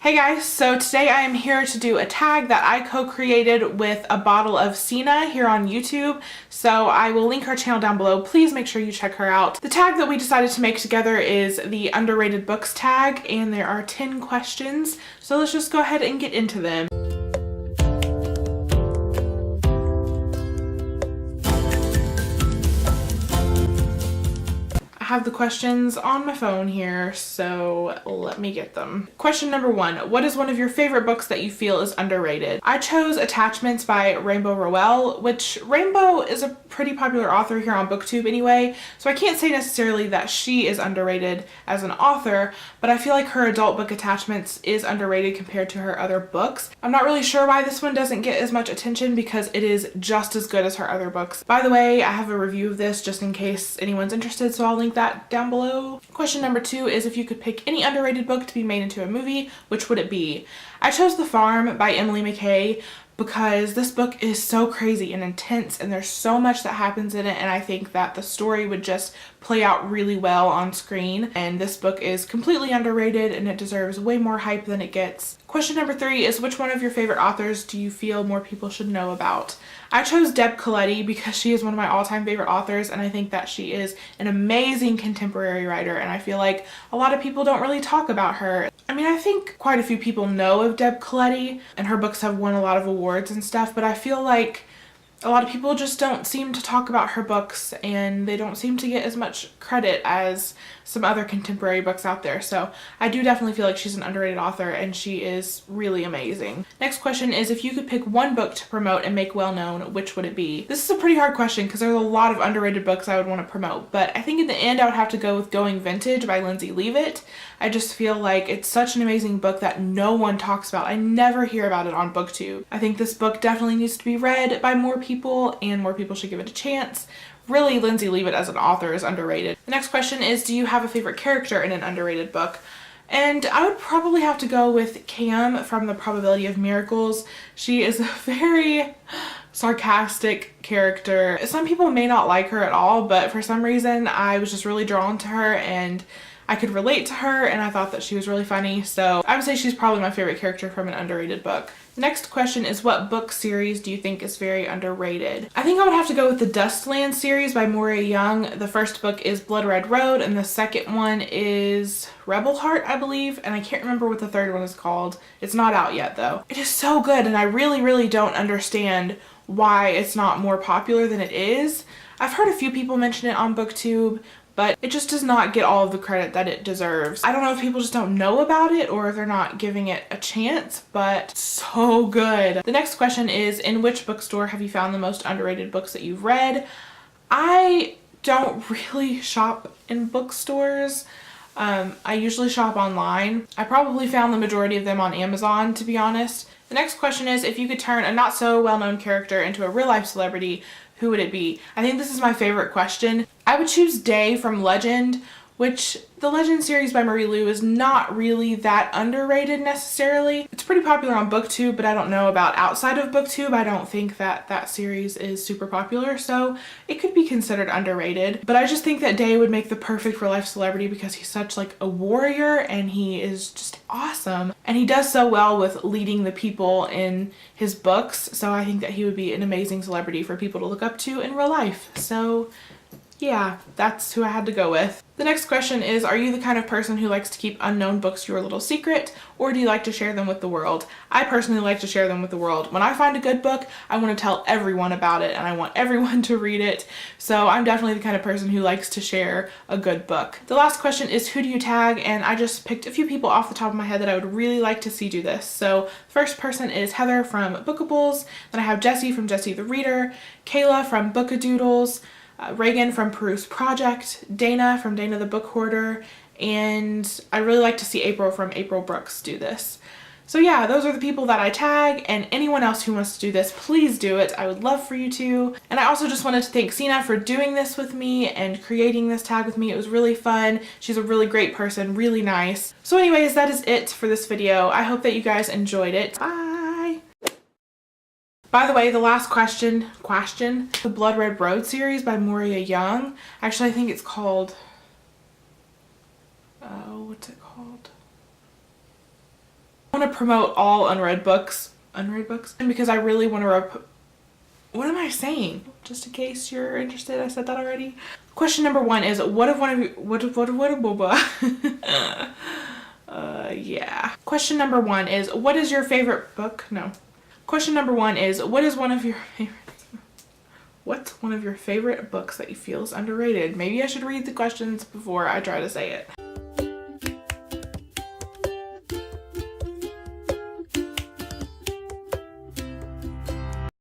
Hey guys, so today I am here to do a tag that I co-created with a bottle of Cena here on YouTube. So I will link her channel down below. Please make sure you check her out. The tag that we decided to make together is the underrated books tag, and there are 10 questions. So let's just go ahead and get into them. I have the questions on my phone here, so let me get them. Question number 1. What is one of your favorite books that you feel is underrated? I chose Attachments by Rainbow Rowell, which Rainbow is a pretty popular author here on BookTube anyway, so I can't say necessarily that she is underrated as an author, but I feel like her adult book Attachments is underrated compared to her other books. I'm not really sure why this one doesn't get as much attention because it is just as good as her other books. By the way, I have a review of this just in case anyone's interested, so I'll link that down below. Question number 2 is if you could pick any underrated book to be made into a movie, which would it be? I chose The Farm by Emily McKay because this book is so crazy and intense and there's so much that happens in it, and I think that the story would just play out really well on screen, and this book is completely underrated and it deserves way more hype than it gets. Question number 3 is which one of your favorite authors do you feel more people should know about? I chose Deb Coletti because she is one of my all-time favorite authors, and I think that she is an amazing contemporary writer, and I feel like a lot of people don't really talk about her. I mean, I think quite a few people know of Deb Coletti and her books have won a lot of awards and stuff, but I feel like a lot of people just don't seem to talk about her books and they don't seem to get as much credit as some other contemporary books out there. So I do definitely feel like she's an underrated author and she is really amazing. Next question is if you could pick one book to promote and make well known, which would it be? This is a pretty hard question because there's a lot of underrated books I would want to promote, but I think in the end I would have to go with Going Vintage by Lindsay Leavitt. I just feel like it's such an amazing book that no one talks about. I never hear about it on BookTube. I think this book definitely needs to be read by more people and more people should give it a chance. Really, Lindsay Leavitt as an author is underrated. The next question is, do you have a favorite character in an underrated book? And I would probably have to go with Cam from The Probability of Miracles. She is a very sarcastic character. Some people may not like her at all, but for some reason I was just really drawn to her and I could relate to her and I thought that she was really funny. So I would say she's probably my favorite character from an underrated book. Next question is what book series do you think is very underrated? I think I would have to go with the Dustland series by Moria Young. The first book is Blood Red Road and the second one is Rebel Heart, I believe, and I can't remember what the third one is called. It's not out yet though. It is so good and I really don't understand why it's not more popular than it is. I've heard a few people mention it on BookTube, but it just does not get all of the credit that it deserves. I don't know if people just don't know about it or if they're not giving it a chance, but so good. The next question is, in which bookstore have you found the most underrated books that you've read? I don't really shop in bookstores. I usually shop online. I probably found the majority of them on Amazon, to be honest. The next question is, if you could turn a not so well-known character into a real-life celebrity, who would it be? I think this is my favorite question. I would choose Day from Legend, which the Legend series by Marie Lu is not really that underrated necessarily. It's pretty popular on BookTube, but I don't know about outside of BookTube. I don't think that that series is super popular, so it could be considered underrated. But I just think that Day would make the perfect real life celebrity because he's such like a warrior and he is just awesome. And he does so well with leading the people in his books, so I think that he would be an amazing celebrity for people to look up to in real life. So yeah, that's who I had to go with. The next question is, are you the kind of person who likes to keep unknown books your little secret, or do you like to share them with the world? I personally like to share them with the world. When I find a good book, I want to tell everyone about it and I want everyone to read it. So I'm definitely the kind of person who likes to share a good book. The last question is, who do you tag? And I just picked a few people off the top of my head that I would really like to see do this. So first person is Heather from Bookables. Then I have Jessie from Jessie the Reader, Kayla from Bookadoodles, Reagan from Peruse Project, Dana from Dana the Book Hoarder, and I'd really like to see April from April Brooks do this. So yeah, those are the people that I tag, and anyone else who wants to do this, please do it. I would love for you to. And I also just wanted to thank Cena for doing this with me and creating this tag with me. It was really fun. She's a really great person, really nice. So anyways, that is it for this video. I hope that you guys enjoyed it. Bye! By the way, the last question, the Blood Red Road series by Moria Young. Actually, I think it's called, what's it called? want to promote all unread books, because I really want to what am I saying? Just in case you're interested, I said that already. Question number 1 is, what if one of you, yeah. Question number 1 is, what is your favorite book? No. Question number 1 is, what's one of your favorite books that you feel is underrated? Maybe I should read the questions before I try to say it.